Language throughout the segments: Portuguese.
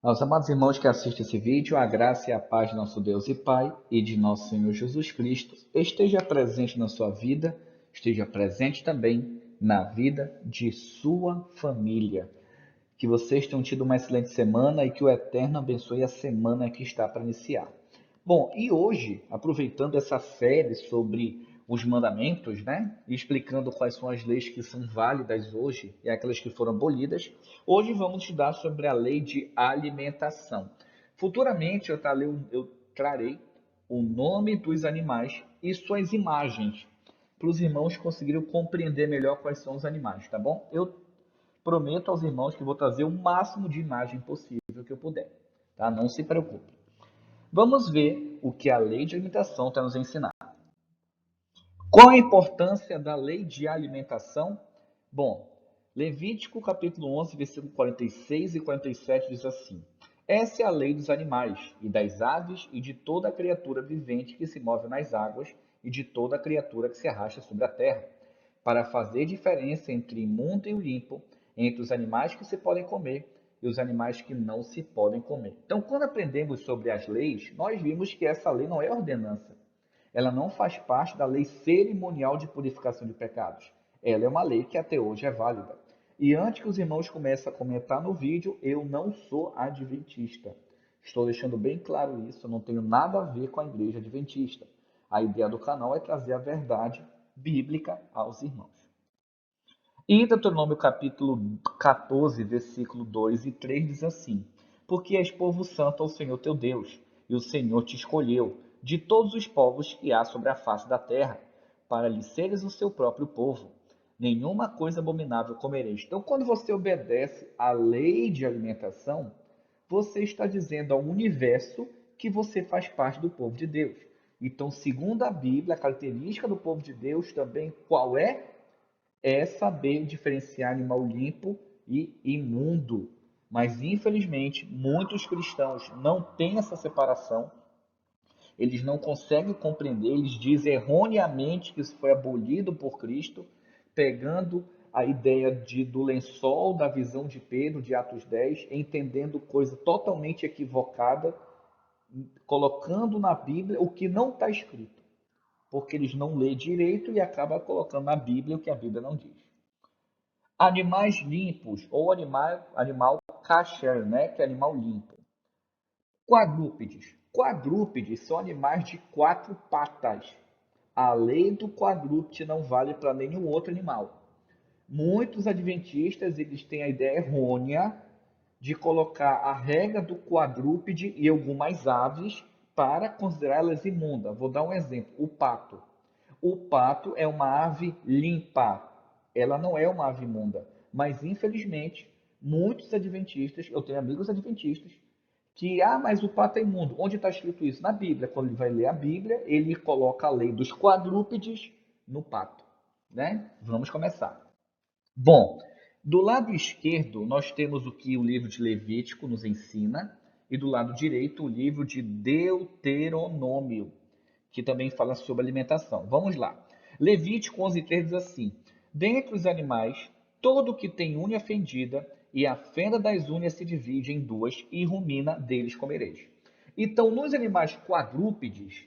Aos amados irmãos que assistem esse vídeo, a graça e a paz de nosso Deus e Pai e de nosso Senhor Jesus Cristo esteja presente na sua vida, esteja presente também na vida de sua família. Que vocês tenham tido uma excelente semana e que o Eterno abençoe a semana que está para iniciar. Bom, e hoje, aproveitando essa série sobre os mandamentos, né, e explicando quais são as leis que são válidas hoje e aquelas que foram abolidas, hoje vamos estudar sobre a lei de alimentação. Futuramente eu trarei o nome dos animais e suas imagens para os irmãos conseguirem compreender melhor quais são os animais, tá bom? Eu prometo aos irmãos que vou trazer o máximo de imagem possível que eu puder, tá? Não se preocupe. Vamos ver o que a lei de alimentação está nos ensinando. Qual a importância da lei de alimentação? Bom, Levítico capítulo 11, versículo 46 e 47 diz assim: Essa é a lei dos animais, e das aves, e de toda criatura vivente que se move nas águas, e de toda criatura que se arrasta sobre a terra, para fazer diferença entre imundo e o limpo, entre os animais que se podem comer e os animais que não se podem comer. Então, quando aprendemos sobre as leis, nós vimos que essa lei não é ordenança. Ela não faz parte da lei cerimonial de purificação de pecados. Ela é uma lei que até hoje é válida. E antes que os irmãos comecem a comentar no vídeo, eu não sou adventista. Estou deixando bem claro isso, eu não tenho nada a ver com a igreja adventista. A ideia do canal é trazer a verdade bíblica aos irmãos. E Deuteronômio capítulo 14, versículo 2 e 3 diz assim: Porque és povo santo ao Senhor teu Deus, e o Senhor te escolheu de todos os povos que há sobre a face da terra, para lhe seres o seu próprio povo. Nenhuma coisa abominável comereis. Então, quando você obedece à lei de alimentação, você está dizendo ao universo que você faz parte do povo de Deus. Então, segundo a Bíblia, a característica do povo de Deus também qual é? É saber diferenciar animal limpo e imundo. Mas, infelizmente, muitos cristãos não têm essa separação, eles não conseguem compreender, eles dizem erroneamente que isso foi abolido por Cristo, pegando a ideia do lençol, da visão de Pedro, de Atos 10, entendendo coisa totalmente equivocada, colocando na Bíblia o que não está escrito, porque eles não lêem direito e acabam colocando na Bíblia o que a Bíblia não diz. Animais limpos ou animal kasher, né, que é animal limpo. Quadrúpedes. Quadrúpedes são animais de quatro patas. A lei do quadrúpede não vale para nenhum outro animal. Muitos adventistas eles têm a ideia errônea de colocar a regra do quadrúpede e algumas aves para considerá-las imundas. Vou dar um exemplo: o pato. O pato é uma ave limpa, ela não é uma ave imunda. Mas, infelizmente, muitos adventistas, eu tenho amigos adventistas, que, mas o pato é imundo. Onde está escrito isso? Na Bíblia. Quando ele vai ler a Bíblia, ele coloca a lei dos quadrúpedes no pato. Né? Vamos começar. Bom, do lado esquerdo, nós temos o que o livro de Levítico nos ensina, e do lado direito, o livro de Deuteronômio, que também fala sobre alimentação. Vamos lá. Levítico 11:3 diz assim: Dentre os animais, todo que tem unha fendida e a fenda das unhas se divide em duas e rumina deles comereis. Então, nos animais quadrúpedes,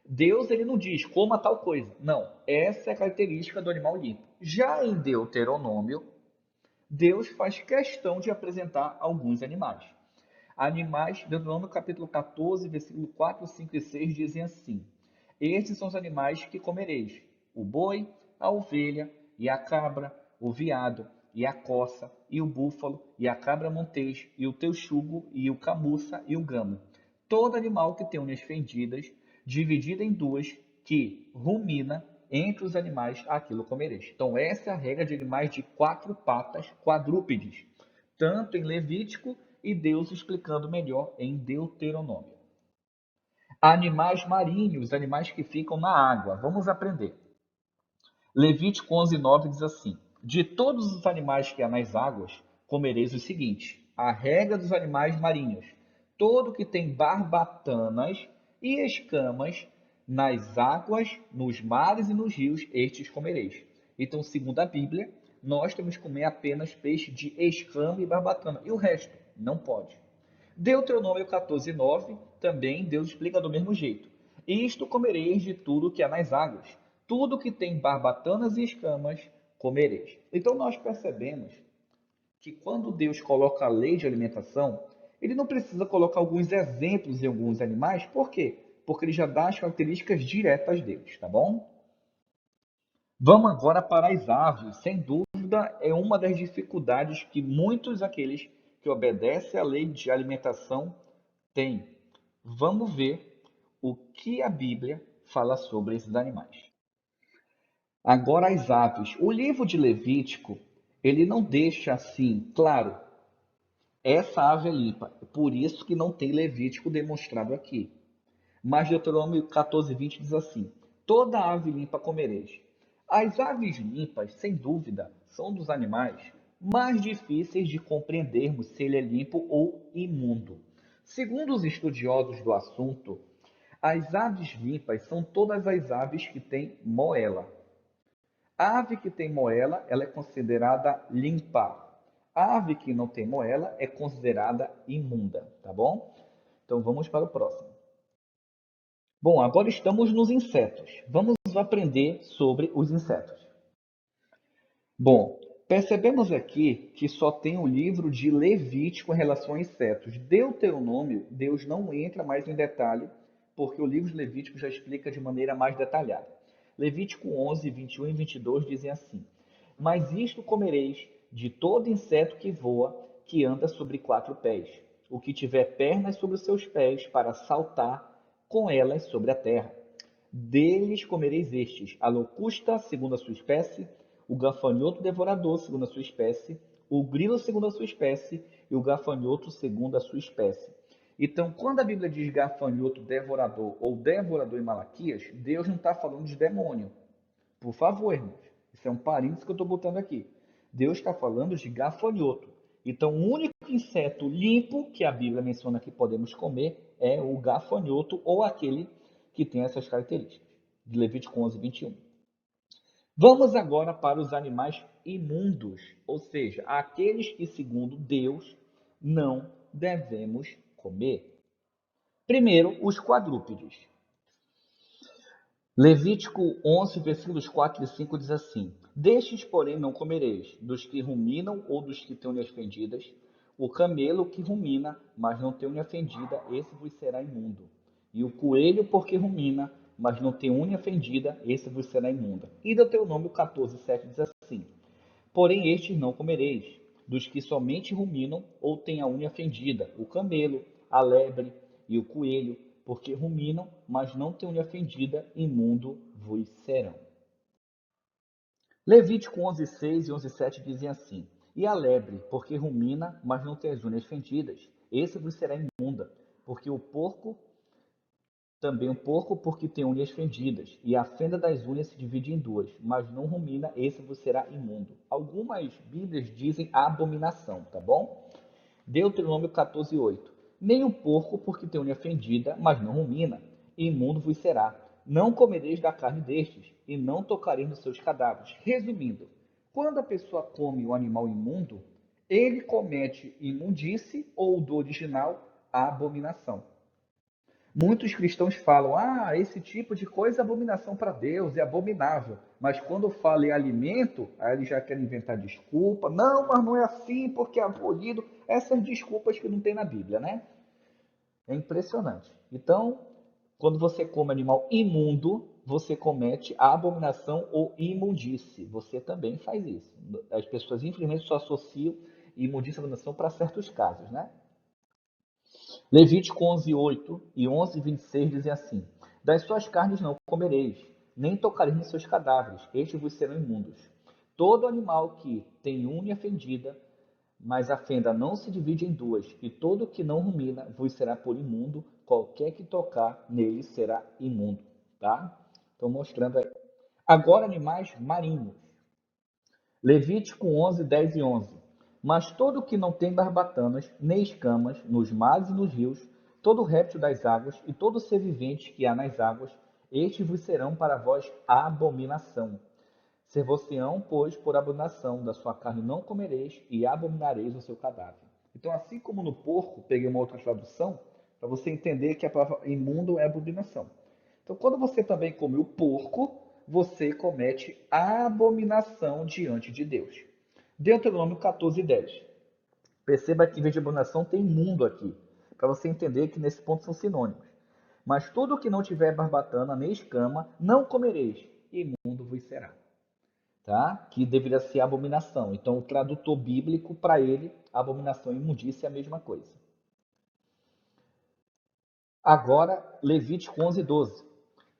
Deus ele não diz coma tal coisa. Não, essa é a característica do animal limpo. Já em Deuteronômio, Deus faz questão de apresentar alguns animais. Animais, Deuteronômio capítulo 14, versículo 4, 5 e 6 dizem assim: Estes são os animais que comereis: o boi, a ovelha e a cabra, o veado e a coça e o búfalo e a cabra montês e o texugo e o camuça e o gamo. Todo animal que tem unhas fendidas, dividida em duas, que rumina entre os animais, aquilo comereis. Então essa é a regra de animais de quatro patas, quadrúpedes, tanto em Levítico e Deus explicando melhor em Deuteronômio. Animais marinhos, animais que ficam na água. Vamos aprender. Levítico 11:9 diz assim: De todos os animais que há nas águas, comereis o seguinte: a regra dos animais marinhos, todo que tem barbatanas e escamas nas águas, nos mares e nos rios, estes comereis. Então, segundo a Bíblia, nós temos que comer apenas peixe de escama e barbatana, e o resto não pode. Deuteronômio 14:9, também Deus explica do mesmo jeito. Isto comereis de tudo que há nas águas, tudo que tem barbatanas e escamas comereis. Então nós percebemos que quando Deus coloca a lei de alimentação, ele não precisa colocar alguns exemplos em alguns animais, por quê? Porque ele já dá as características diretas deles, tá bom? Vamos agora para as aves. Sem dúvida, é uma das dificuldades que muitos aqueles que obedecem à lei de alimentação têm. Vamos ver o que a Bíblia fala sobre esses animais. Agora as aves. O livro de Levítico, ele não deixa assim, claro, essa ave é limpa. Por isso que não tem Levítico demonstrado aqui. Mas Deuteronômio 14:20 diz assim: toda ave limpa comereis. As aves limpas, sem dúvida, são dos animais mais difíceis de compreendermos se ele é limpo ou imundo. Segundo os estudiosos do assunto, as aves limpas são todas as aves que têm moela. A ave que tem moela, ela é considerada limpa. A ave que não tem moela é considerada imunda, tá bom? Então vamos para o próximo. Bom, agora estamos nos insetos. Vamos aprender sobre os insetos. Bom, percebemos aqui que só tem o livro de Levítico em relação a insetos. Deuteronômio, Deus não entra mais em detalhe, porque o livro de Levítico já explica de maneira mais detalhada. Levítico 11, 21 e 22 dizem assim: mas isto comereis de todo inseto que voa, que anda sobre 4 pés, o que tiver pernas sobre os seus pés para saltar com elas sobre a terra. Deles comereis estes: a locusta, segundo a sua espécie, o gafanhoto devorador, segundo a sua espécie, o grilo, segundo a sua espécie, e o gafanhoto, segundo a sua espécie. Então, quando a Bíblia diz gafanhoto devorador ou devorador em Malaquias, Deus não está falando de demônio. Por favor, irmãos. Isso é um parênteses que eu estou botando aqui. Deus está falando de gafanhoto. Então, o único inseto limpo que a Bíblia menciona que podemos comer é o gafanhoto ou aquele que tem essas características. De Levítico 11, 21. Vamos agora para os animais imundos, ou seja, aqueles que, segundo Deus, não devemos comer. Primeiro, os quadrúpedes. Levítico 11, versículos 4 e 5 diz assim: destes, porém, não comereis, dos que ruminam ou dos que têm unhas fendidas. O camelo que rumina, mas não tem unha fendida, esse vos será imundo. E o coelho, porque rumina, mas não tem unha fendida, esse vos será imunda. E Deuteronômio 14, 7 diz assim: porém, estes não comereis, dos que somente ruminam ou têm a unha fendida, o camelo, a lebre e o coelho, porque ruminam, mas não têm unha fendida, imundo vos serão. Levítico 11:6 e 11:7 dizem assim: e a lebre, porque rumina, mas não tem as unhas fendidas, esse vos será imunda, porque o porco, também o porco, porque tem unhas fendidas, e a fenda das unhas se divide em duas, mas não rumina, esse vos será imundo. Algumas Bíblias dizem abominação, tá bom? Deuteronômio 14:8. Nem o porco, porque tem unha fendida, mas não rumina, imundo vos será. Não comereis da carne destes, e não tocareis nos seus cadáveres. Resumindo, quando a pessoa come o animal imundo, ele comete imundície, ou do original, a abominação. Muitos cristãos falam, esse tipo de coisa é abominação para Deus, é abominável. Mas quando fala em alimento, aí eles já querem inventar desculpa. Não, mas não é assim porque é abolido. Essas desculpas que não tem na Bíblia, né? É impressionante. Então, quando você come animal imundo, você comete a abominação ou imundície. Você também faz isso. As pessoas, infelizmente, só associam imundície e abominação para certos casos, né? Levítico 11:8 e 11:26 dizem assim: das suas carnes não comereis, nem tocareis nos seus cadáveres, estes vos serão imundos. Todo animal que tem unha fendida, mas a fenda não se divide em duas, e todo que não rumina vos será por imundo, qualquer que tocar nele será imundo. Tá? Estou mostrando aí. Agora, animais marinhos. Levítico 11, 10 e 11. Mas todo que não tem barbatanas, nem escamas, nos mares e nos rios, todo réptil das águas e todo ser vivente que há nas águas, estes vos serão para vós abominação. Ser-vos-ão, pois, por abominação da sua carne não comereis, e abominareis o seu cadáver. Então, assim como no porco, peguei uma outra tradução, para você entender que a palavra imundo é abominação. Então, quando você também come o porco, você comete abominação diante de Deus. Deuteronômio 14:10. Perceba que em vez de abominação tem imundo aqui, para você entender que nesse ponto são sinônimos. Mas tudo que não tiver barbatana nem escama, não comereis, imundo vos será. Tá? Que deveria ser abominação. Então, o tradutor bíblico, para ele, abominação e imundícia é a mesma coisa. Agora, Levítico 11:12.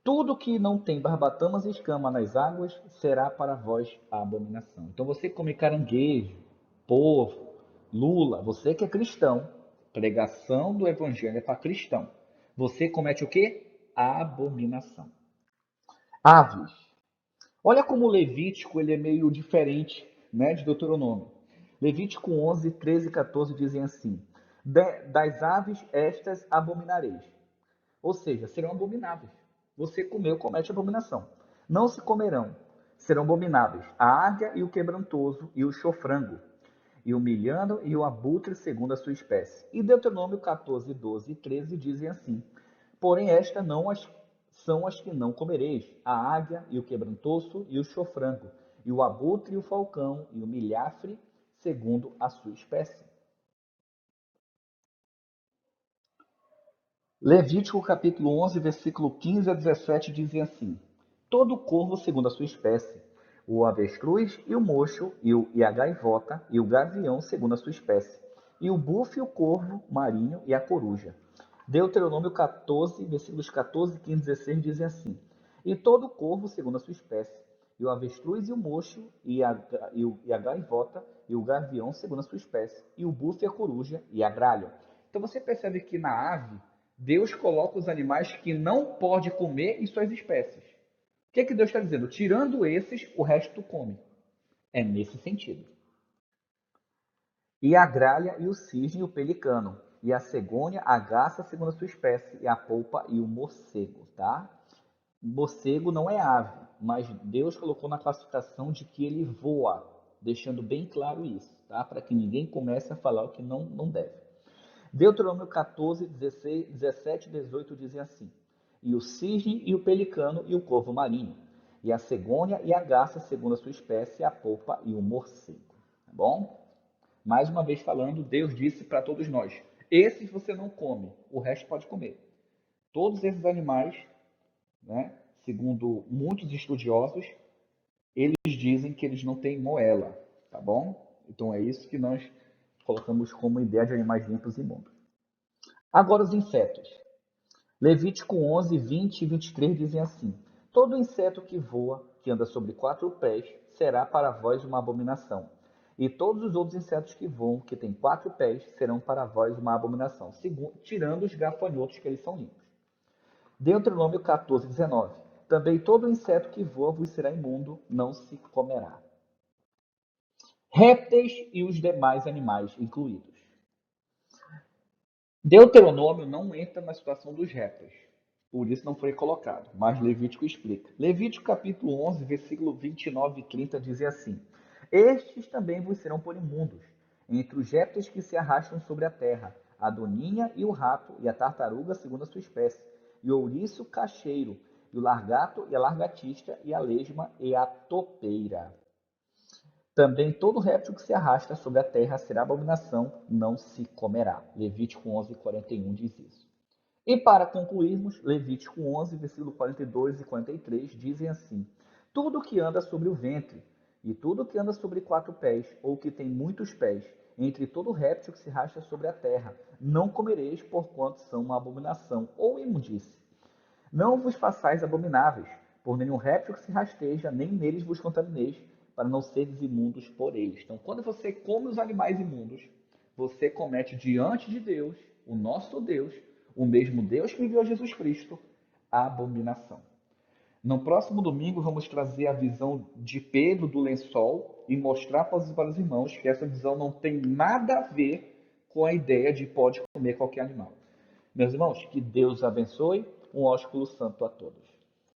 Tudo que não tem barbatanas e escama nas águas será para vós a abominação. Então, você come caranguejo, polvo, lula, você que é cristão, pregação do evangelho é para cristão. Você comete o quê? A abominação. Aves. Olha como o Levítico ele é meio diferente, né, de Deuteronômio. Levítico 11, 13 e 14 dizem assim: Das aves estas abominareis. Ou seja, serão abomináveis. Você comeu, comete abominação. Não se comerão. Serão abomináveis a águia e o quebrantoso e o chofrango, e o milhano e o abutre segundo a sua espécie. E Deuteronômio 14, 12 e 13 dizem assim: Porém, estas não são as que não comereis: a águia e o quebrantoso e o chofrango, e o abutre e o falcão, e o milhafre, segundo a sua espécie. Levítico capítulo 11, versículo 15 a 17 dizem assim: Todo corvo segundo a sua espécie, o avestruz e o mocho e a gaivota e o gavião segundo a sua espécie, e o búfalo, o corvo marinho e a coruja. Deuteronômio 14, versículos 14, 15 e 16 dizem assim: E todo corvo segundo a sua espécie, e o avestruz e o mocho e a gaivota e o gavião segundo a sua espécie, e o búfalo e a coruja e a gralha. Então você percebe que na ave, Deus coloca os animais que não pode comer em suas espécies. O que Deus está dizendo? Tirando esses, o resto tu come. É nesse sentido. E a gralha, e o cisne, e o pelicano, e a cegônia, a garça segundo a sua espécie, e a polpa e o morcego, tá? Morcego não é ave, mas Deus colocou na classificação de que ele voa, deixando bem claro isso, tá? Para que ninguém comece a falar o que não deve. Deuteronômio 14, 16, 17 e 18 dizem assim: E o cisne e o pelicano e o corvo marinho, e a cegônia e a garça segundo a sua espécie, a polpa e o morcego. Tá bom? Mais uma vez falando, Deus disse para todos nós: esses você não come, o resto pode comer. Todos esses animais, né, segundo muitos estudiosos, eles dizem que eles não têm moela, tá bom? Então é isso que nós colocamos como ideia de animais limpos e imundos. Agora os insetos. Levítico 11, 20 e 23 dizem assim: Todo inseto que voa, que anda sobre 4 pés, será para vós uma abominação. E todos os outros insetos que voam, que têm 4 pés, serão para vós uma abominação, tirando os gafanhotos, que eles são limpos. Deuteronômio 14, 19. Também todo inseto que voa vos será imundo, não se comerá. Répteis e os demais animais incluídos. Deuteronômio não entra na situação dos répteis, por isso não foi colocado, mas Levítico explica. Levítico capítulo 11, versículo 29 e 30 diz assim: Estes também vos serão por imundos, entre os répteis que se arrastam sobre a terra, a doninha e o rato, e a tartaruga segundo a sua espécie, e o ouriço cacheiro, e o largato e a largatista, e a lesma e a topeira. Também todo réptil que se arrasta sobre a terra será abominação, não se comerá. Levítico 11, 41 diz isso. E para concluirmos, Levítico 11, versículo 42 e 43 dizem assim: Tudo que anda sobre o ventre, e tudo que anda sobre 4 pés, ou que tem muitos pés, entre todo réptil que se arrasta sobre a terra, não comereis, porquanto são uma abominação, ou imundície. Não vos façais abomináveis, por nenhum réptil que se rasteja, nem neles vos contamineis, para não seres imundos por eles. Então, quando você come os animais imundos, você comete diante de Deus, o nosso Deus, o mesmo Deus que enviou Jesus Cristo, a abominação. No próximo domingo, vamos trazer a visão de Pedro do lençol e mostrar para os irmãos que essa visão não tem nada a ver com a ideia de pode comer qualquer animal. Meus irmãos, que Deus abençoe. Um ósculo santo a todos.